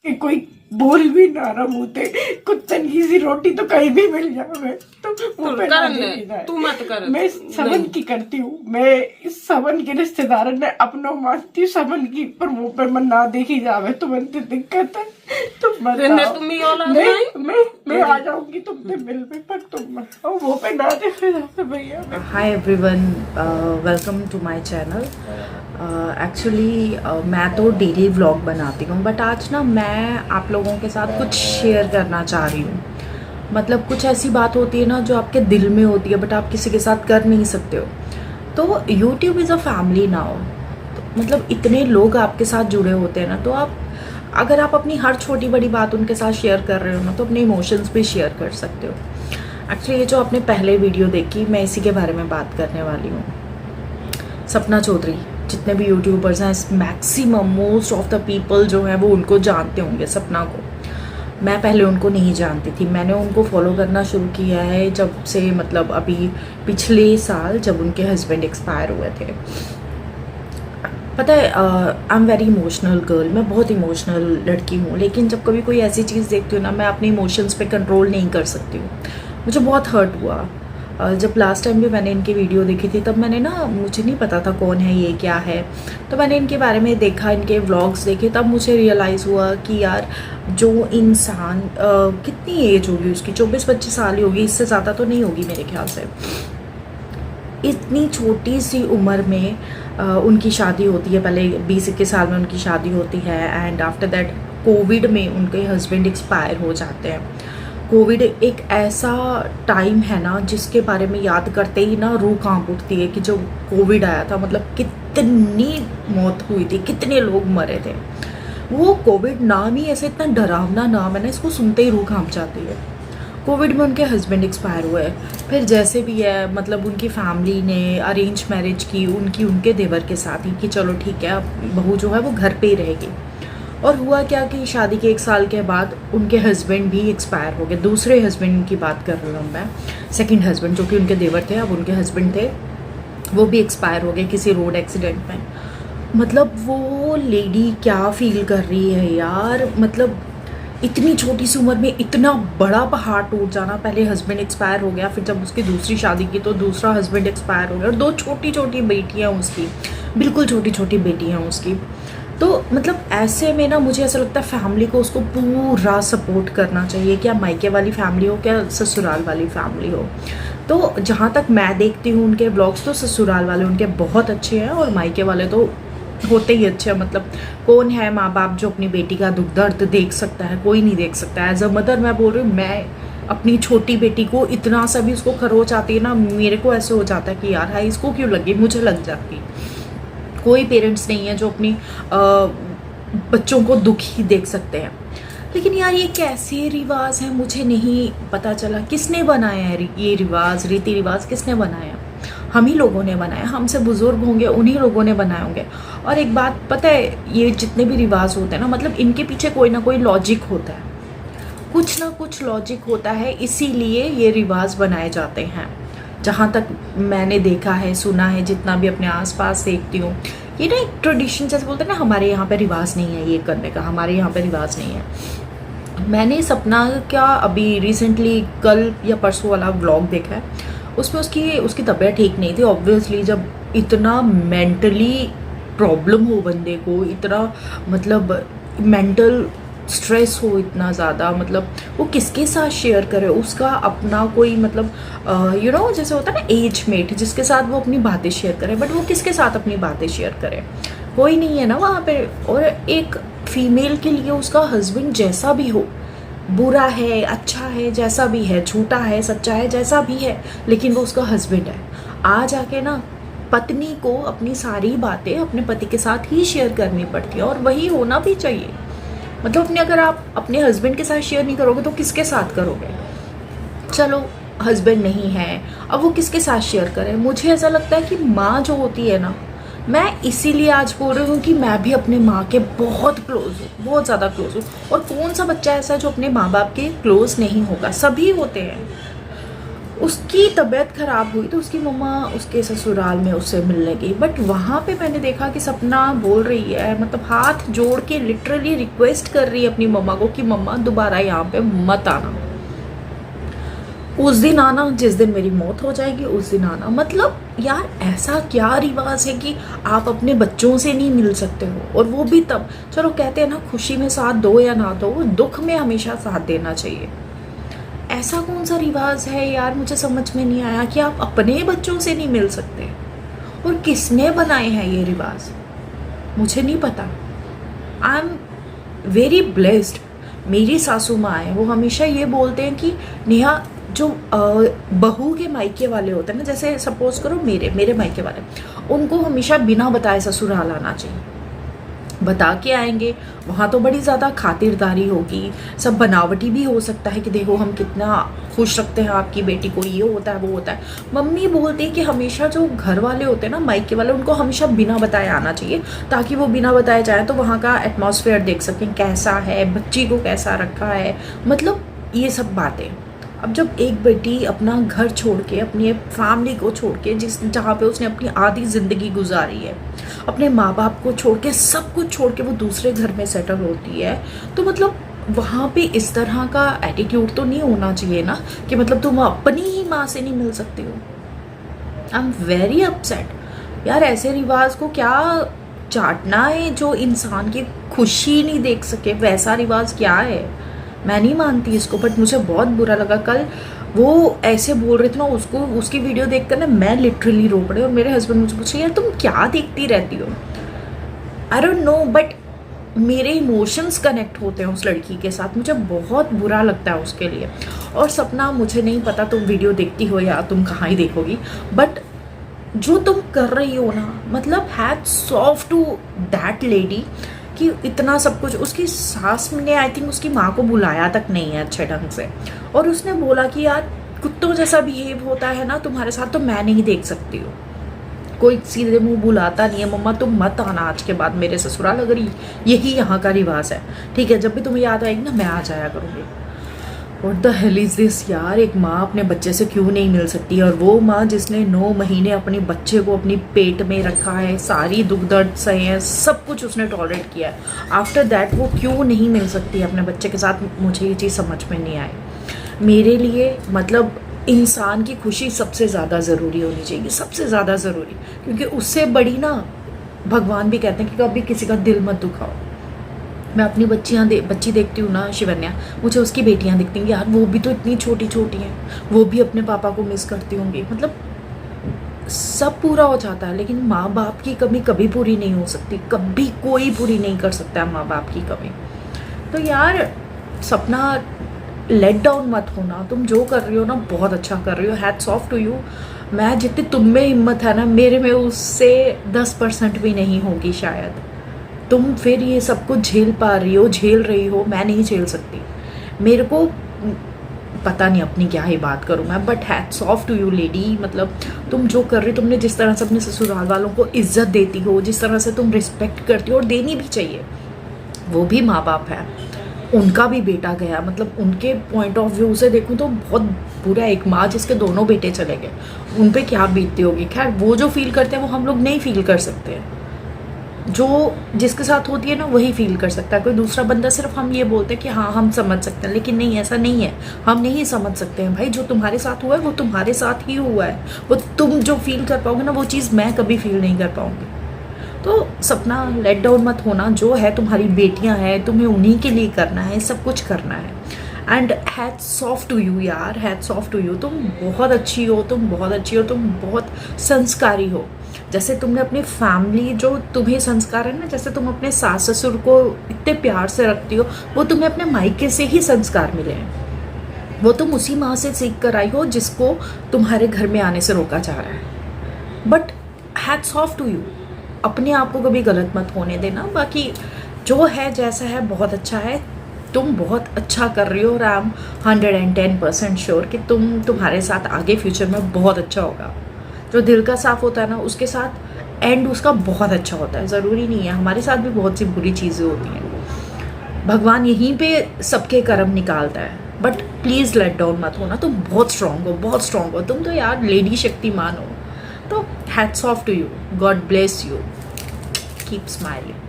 कि कोई बोल भी ना रहा मुँह ते, कुछ तनकी सी रोटी तो कहीं भी मिल जावे तो मुँह पे ना देखना है। तू मत कर। मैं सबन की करती हूँ, मैं इस सबन के रिश्तेदारों ने अपनो मानती हूँ सबन की, पर मुँह पे मन ना देखी जावे तो मन से दिक्कत है। तुम बताओ, तुम ही औलाद मैं आ जाऊंगी तुमसे मिलने, पर तुम बताओ मुँह पे ना देखे जावे भैया। Hi everyone, welcome to my channel. Actually मैं तो डेली व्लॉग बनाती हूँ, बट आज ना मैं आप लोगों के साथ कुछ शेयर करना चाह रही हूँ। मतलब कुछ ऐसी बात होती है ना जो आपके दिल में होती है, बट आप किसी के साथ कर नहीं सकते हो। तो YouTube is a family now. तो मतलब इतने लोग आपके साथ जुड़े होते हैं ना, तो आप अगर आप अपनी हर छोटी बड़ी बात उनके साथ शेयर कर रहे हो ना, तो अपने इमोशंस भी शेयर कर सकते हो। एक्चुअली ये जो आपने पहले वीडियो देखी, मैं इसी के बारे में बात करने वाली हूँ। सपना चौधरी, जितने भी यूट्यूबर्स हैं, maximum most of the people जो हैं वो उनको जानते होंगे, सपना को। मैं पहले उनको नहीं जानती थी, मैंने उनको फॉलो करना शुरू किया है जब से, मतलब अभी पिछले साल जब उनके हस्बैंड एक्सपायर हुए थे। पता है, I am very emotional girl, मैं बहुत इमोशनल लड़की हूँ, लेकिन जब कभी कोई ऐसी चीज़ देखती हूँ ना, मैं अपने इमोशंस पे कंट्रोल नहीं कर सकती हूँ। मुझे बहुत हर्ट हुआ जब लास्ट टाइम भी मैंने इनकी वीडियो देखी थी। तब मैंने ना, मुझे नहीं पता था कौन है ये, क्या है, तो मैंने इनके बारे में देखा, इनके व्लॉग्स देखे, तब मुझे रियलाइज़ हुआ कि यार जो इंसान कितनी एज होगी उसकी, 24-25 साल ही होगी, इससे ज़्यादा तो नहीं होगी मेरे ख्याल से। इतनी छोटी सी उम्र में उनकी शादी होती है, पहले 20-21 साल में उनकी शादी होती है, एंड आफ्टर दैट कोविड में उनके हस्बैंड एक्सपायर हो जाते हैं। कोविड एक ऐसा टाइम है ना जिसके बारे में याद करते ही ना रूह कांप उठती है कि जो कोविड आया था, मतलब कितनी मौत हुई थी, कितने लोग मरे थे। वो कोविड नाम ही ऐसे इतना डरावना नाम है ना, इसको सुनते ही रूह कांप जाती है। कोविड में उनके हस्बैंड एक्सपायर हुए, फिर जैसे भी है, मतलब उनकी फैमिली ने अरेंज मैरिज की उनके देवर के साथ ही, कि चलो ठीक है, बहू जो है वो घर पे ही रहेगी। और हुआ क्या कि शादी के 1 साल के बाद उनके हस्बैंड भी एक्सपायर हो गए। दूसरे हस्बैंड की बात कर रही हूँ मैं, सेकंड हस्बैंड, जो कि उनके देवर थे, अब उनके हस्बैंड थे, वो भी एक्सपायर हो गए किसी रोड एक्सीडेंट में। मतलब वो लेडी क्या फील कर रही है यार, मतलब इतनी छोटी सी उम्र में इतना बड़ा पहाड़ टूट जाना। पहले हस्बैंड एक्सपायर हो गया, फिर जब उसकी दूसरी शादी की तो दूसरा हस्बैंड एक्सपायर हो गया, और 2 छोटी छोटी बेटियाँ उसकी, बिल्कुल छोटी छोटी बेटियाँ उसकी। तो मतलब ऐसे में ना, मुझे ऐसा लगता है फैमिली को उसको पूरा सपोर्ट करना चाहिए, क्या मायके वाली फैमिली हो, क्या ससुराल वाली फैमिली हो। तो जहाँ तक मैं देखती हूँ उनके ब्लॉग्स, तो ससुराल वाले उनके बहुत अच्छे हैं, और मायके वाले तो होते ही अच्छे हैं। मतलब कौन है माँ बाप जो अपनी बेटी का दुख दर्द देख सकता है? कोई नहीं देख सकता है। एज अ मदर मैं बोल रही हूँ, मैं अपनी छोटी बेटी को इतना सा भी उसको खरोच आती है ना, मेरे को ऐसे हो जाता है कि यार हाय इसको क्यों लगी, मुझे लग जाती। कोई पेरेंट्स नहीं है जो अपनी बच्चों को दुखी देख सकते हैं। लेकिन यार ये कैसे रिवाज है, मुझे नहीं पता चला किसने बनाया है ये रिवाज, रीति रिवाज किसने बनाया? हम ही लोगों ने बनाया, हमसे बुजुर्ग होंगे, उन्हीं लोगों ने बनाए होंगे। और एक बात पता है, ये जितने भी रिवाज होते हैं ना, मतलब इनके पीछे कोई ना कोई लॉजिक होता है, कुछ ना कुछ लॉजिक होता है, इसीलिए ये रिवाज बनाए जाते हैं। जहाँ तक मैंने देखा है, सुना है, जितना भी अपने आसपास देखती हूँ, ये ना एक ट्रेडिशन जैसे बोलते हैं ना, हमारे यहाँ पे रिवाज नहीं है ये करने का, हमारे यहाँ पे रिवाज नहीं है। मैंने सपना का अभी रिसेंटली कल या परसों वाला व्लॉग देखा है, उसमें उसकी तबीयत ठीक नहीं थी। ऑब्वियसली जब इतना मेंटली प्रॉब्लम हो बंदे को, इतना मतलब मेंटल स्ट्रेस हो इतना ज़्यादा, मतलब वो किसके साथ शेयर करे? उसका अपना कोई मतलब जैसे होता है ना एज मेट, जिसके साथ वो अपनी बातें शेयर करे, बट वो किसके साथ अपनी बातें शेयर करे? कोई नहीं है ना वहाँ पे। और एक फीमेल के लिए उसका हस्बैंड जैसा भी हो, बुरा है, अच्छा है, जैसा भी है, झूठा है, सच्चा है, जैसा भी है, लेकिन वो उसका हस्बैंड है। आ जाके ना पत्नी को अपनी सारी बातें अपने पति के साथ ही शेयर करनी पड़ती है, और वही होना भी चाहिए। मतलब अगर आप अपने हस्बैंड के साथ शेयर नहीं करोगे तो किसके साथ करोगे? चलो हस्बैंड नहीं है, अब वो किसके साथ शेयर करें? मुझे ऐसा लगता है कि माँ जो होती है ना, मैं इसीलिए आज बोल रही हूँ कि मैं भी अपने माँ के बहुत क्लोज हूँ, बहुत ज़्यादा क्लोज हूँ। और कौन सा बच्चा ऐसा जो अपने माँ बाप के क्लोज नहीं होगा? सभी होते हैं। उसकी तबीयत ख़राब हुई तो उसकी मम्मा उसके ससुराल में उससे मिलने गई, बट वहाँ पे मैंने देखा कि सपना बोल रही है, मतलब हाथ जोड़ के लिटरली रिक्वेस्ट कर रही है अपनी मम्मा को कि मम्मा दोबारा यहाँ पे मत आना, उस दिन आना जिस दिन मेरी मौत हो जाएगी, उस दिन आना। मतलब यार ऐसा क्या रिवाज है कि आप अपने बच्चों से नहीं मिल सकते हो, और वो भी तब, चलो कहते हैं ना खुशी में साथ दो या ना दो, दुख में हमेशा साथ देना चाहिए। ऐसा कौन सा रिवाज है यार, मुझे समझ में नहीं आया कि आप अपने बच्चों से नहीं मिल सकते, और किसने बनाए हैं ये रिवाज, मुझे नहीं पता। I am very blessed. मेरी सासू माँ है, वो हमेशा ये बोलते हैं कि नेहा जो बहू के मायके वाले होते हैं ना, जैसे सपोज करो मेरे मायके वाले, उनको हमेशा बिना बताए ससुराल आना चाहिए। बता के आएंगे वहाँ तो बड़ी ज़्यादा खातिरदारी होगी, सब बनावटी भी हो सकता है कि देखो हम कितना खुश रखते हैं आपकी बेटी को, ये होता है वो होता है। मम्मी बोलती है कि हमेशा जो घर वाले होते हैं ना, मायके वाले, उनको हमेशा बिना बताए आना चाहिए, ताकि वो बिना बताए जाए तो वहाँ का एटमॉस्फेयर देख सकें कैसा है, बच्ची को कैसा रखा है, मतलब ये सब बातें। अब जब एक बेटी अपना घर छोड़ के, अपनी फैमिली को छोड़ के, जहाँ पे उसने अपनी आधी ज़िंदगी गुजारी है, अपने माँ बाप को छोड़ के, सब कुछ छोड़ के वो दूसरे घर में सेटल होती है, तो मतलब वहाँ पे इस तरह का एटीट्यूड तो नहीं होना चाहिए ना कि मतलब तुम अपनी ही माँ से नहीं मिल सकते हो। आई एम वेरी अपसेट यार, ऐसे रिवाज को क्या चाटना है जो इंसान की खुशी नहीं देख सके, वैसा रिवाज क्या है, मैं नहीं मानती इसको। बट मुझे बहुत बुरा लगा कल वो ऐसे बोल रहे थे ना, उसको उसकी वीडियो देखकर ना मैं लिटरली रो पड़े, और मेरे हस्बैंड मुझे पूछे यार तुम क्या देखती रहती हो। आई डोंट नो, बट मेरे इमोशंस कनेक्ट होते हैं उस लड़की के साथ, मुझे बहुत बुरा लगता है उसके लिए। और सपना, मुझे नहीं पता तुम वीडियो देखती हो या तुम कहाँ ही देखोगी, बट जो तुम कर रही हो ना, मतलब hats off to that lady कि इतना सब कुछ। उसकी सास ने आई थिंक उसकी माँ को बुलाया तक नहीं है अच्छे ढंग से, और उसने बोला कि यार कुत्तों जैसा बिहेव होता है ना तुम्हारे साथ, तो मैं नहीं देख सकती हूँ। कोई सीधे मुंह बुलाता नहीं है मम्मा तुम मत आना आज के बाद मेरे ससुराल, अगर यही यहाँ का रिवाज है, ठीक है, जब भी तुम्हें याद आएगी ना मैं आ जाया करूँगी। What the hell is this यार, एक माँ अपने बच्चे से क्यों नहीं मिल सकती, और वो माँ जिसने 9 महीने अपने बच्चे को अपनी पेट में रखा है, सारी दुख दर्द सहे हैं, सब कुछ उसने टॉलरेट किया है, आफ्टर दैट वो क्यों नहीं मिल सकती अपने बच्चे के साथ, मुझे ये चीज़ समझ में नहीं आई। मेरे लिए मतलब इंसान की खुशी सबसे ज़्यादा ज़रूरी होनी चाहिए, सबसे ज़्यादा ज़रूरी, क्योंकि उससे बड़ी ना भगवान भी कहते हैं कि कभी किसी का दिल मत दुखाओ। मैं अपनी बच्ची देखती हूँ ना शिवन्या, मुझे उसकी बेटियाँ दिखती हैं यार, वो भी तो इतनी छोटी छोटी हैं, वो भी अपने पापा को मिस करती होंगी। मतलब सब पूरा हो जाता है, लेकिन माँ बाप की कमी कभी पूरी नहीं हो सकती, कभी कोई पूरी नहीं कर सकता है माँ बाप की कमी। तो यार सपना, लेट डाउन मत होना, तुम जो कर रही हो ना बहुत अच्छा कर रही हो, हैट्स ऑफ टू यू। मैं जितनी तुम में हिम्मत है ना, मेरे में उससे 10% भी नहीं होगी शायद। तुम फिर ये सब कुछ झेल पा रही हो, झेल रही हो, मैं नहीं झेल सकती। मेरे को पता नहीं अपनी क्या ही बात करूँ मैं, but hats off to you lady. मतलब तुम जो कर रही हो, तुमने जिस तरह से अपने ससुराल वालों को इज्जत देती हो, जिस तरह से तुम रिस्पेक्ट करती हो, और देनी भी चाहिए, वो भी माँ बाप है, उनका भी बेटा गया, मतलब उनके पॉइंट ऑफ व्यू से देखूँ तो बहुत बुरा। एक माँ जिसके दोनों बेटे चले गए, उन पे क्या बीतती होगी। खैर वो जो फील करते हैं वो हम लोग नहीं फील कर सकते हैं, जो जिसके साथ होती है ना वही फील कर सकता है। कोई दूसरा बंदा, सिर्फ हम ये बोलते हैं कि हाँ हम समझ सकते हैं, लेकिन नहीं, ऐसा नहीं है, हम नहीं समझ सकते हैं भाई। जो तुम्हारे साथ हुआ है वो तुम्हारे साथ ही हुआ है, वो तुम जो फील कर पाओगे ना, वो चीज़ मैं कभी फील नहीं कर पाऊंगी। तो सपना, लेट डाउन मत होना, जो है तुम्हारी बेटियां हैं, तुम्हें उन्हीं के लिए करना है, सब कुछ करना है। And hats off to you यार, हैट्स ऑफ टू यू, तुम बहुत अच्छी हो, तुम बहुत अच्छी हो, तुम बहुत संस्कारी हो। जैसे तुमने अपनी फैमिली, जो तुम्हें संस्कार है ना, जैसे तुम अपने सास ससुर को इतने प्यार से रखती हो, वो तुम्हें अपने मायके से ही संस्कार मिले हैं। वो तुम उसी माँ से सीख कर आई हो जिसको तुम्हारे घर में आने से रोका जा रहा है। But hats off to you, अपने आप को कभी गलत मत होने देना। बाकी जो है जैसा है बहुत अच्छा है, तुम बहुत अच्छा कर रही हो, और आई एम 110% श्योर कि तुम्हारे साथ आगे फ्यूचर में बहुत अच्छा होगा। जो दिल का साफ होता है ना, उसके साथ एंड उसका बहुत अच्छा होता है। ज़रूरी नहीं है, हमारे साथ भी बहुत सी बुरी चीज़ें होती हैं, भगवान यहीं पे सबके कर्म निकालता है। बट प्लीज़ लेट डाउन मत होना, तुम बहुत स्ट्रांग हो, बहुत स्ट्रांग हो, तुम तो यार लेडी शक्तिमान हो। तो hats off to you, god bless you, keep smiling.